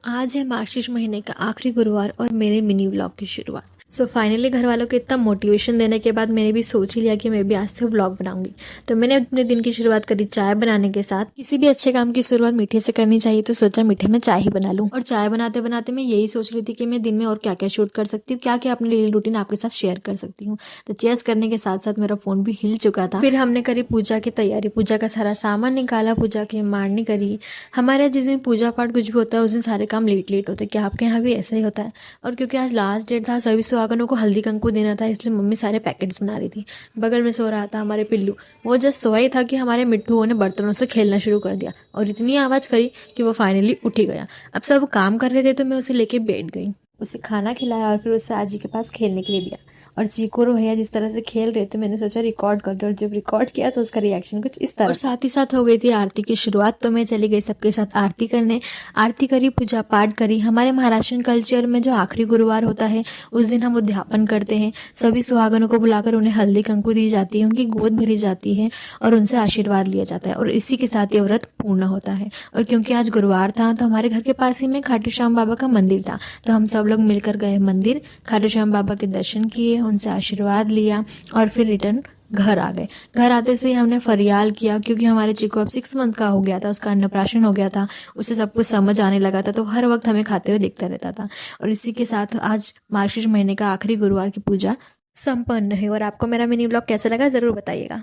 आज है मार्गशीर्ष महीने का आखिरी गुरुवार और मेरे मिनी व्लॉग की शुरुआत। फाइनली घर वालों को इतना मोटिवेशन देने के बाद मैंने भी सोच ही लिया कि मैं भी आज से व्लॉग बनाऊंगी। तो मैंने अपने दिन की शुरुआत करी चाय बनाने के साथ। किसी भी अच्छे काम की शुरुआत मीठे से करनी चाहिए, तो सोचा मीठे में चाय ही बना लूं। और चाय बनाते बनाते मैं यही सोच रही थी कि मैं दिन में और क्या क्या शूट कर सकती हूँ, क्या क्या अपनी डेली रूटीन आपके साथ शेयर कर सकती हूँ। तो चेयर्स करने के साथ साथ मेरा फोन भी हिल चुका था। फिर हमने करी पूजा की तैयारी, पूजा का सारा सामान निकाला, पूजा की मांडनी करी। हमारे जिस दिन पूजा पाठ कुछ भी होता है उस दिन सारे काम लेट लेट होते हैं। क्या आपके यहाँ भी ऐसा ही होता है? और क्योंकि आज लास्ट डेट था, सभी सुहागनों को हल्दी कंकु देना था, इसलिए मम्मी सारे पैकेट्स बना रही थी। बगल में सो रहा था हमारे पिल्लू। वो जस्ट सोया ही था कि हमारे मिट्टू ने बर्तनों से खेलना शुरू कर दिया और इतनी आवाज़ करी कि वो फाइनली उठ ही गया। अब सब काम कर रहे थे तो मैं उसे लेके बैठ गई, उसे खाना खिलाया और फिर उसे आजी के पास खेलने के लिए दिया। और चीकू और भैया जिस तरह से खेल रहे थे मैंने सोचा रिकॉर्ड कर दो, और जब रिकॉर्ड किया तो उसका रिएक्शन कुछ इस तरह। और साथ ही साथ हो गई थी आरती की शुरुआत, तो मैं चली गई सबके साथ आरती करने। आरती करी, पूजा पाठ करी। हमारे महाराष्ट्र कल्चर में जो आखिरी गुरुवार होता है उस दिन हम उद्यापन करते हैं। सभी सुहागनों को बुलाकर उन्हें हल्दी कंकु दी जाती है, उनकी गोद भरी जाती है और उनसे आशीर्वाद लिया जाता है, और इसी के साथ ये व्रत पूर्ण होता है। और क्योंकि आज गुरुवार था तो हमारे घर के पास ही में खाटू श्याम बाबा का मंदिर था, तो हम सब लोग मिलकर गए मंदिर, खाटू श्याम बाबा के दर्शन किए, उनसे आशीर्वाद लिया और फिर रिटर्न घर आ गए। घर आते से ही हमने फरियाल किया, क्योंकि हमारे चिकू अब 6 मंथ का हो गया था, उसका अन्नप्राशन हो गया था, उसे सब कुछ समझ आने लगा था, तो हर वक्त हमें खाते हुए दिखता रहता था। और इसी के साथ आज मार्गशीर्ष महीने का आखिरी गुरुवार की पूजा संपन्न है। और आपको मेरा मिनी ब्लॉग कैसा लगा ज़रूर बताइएगा।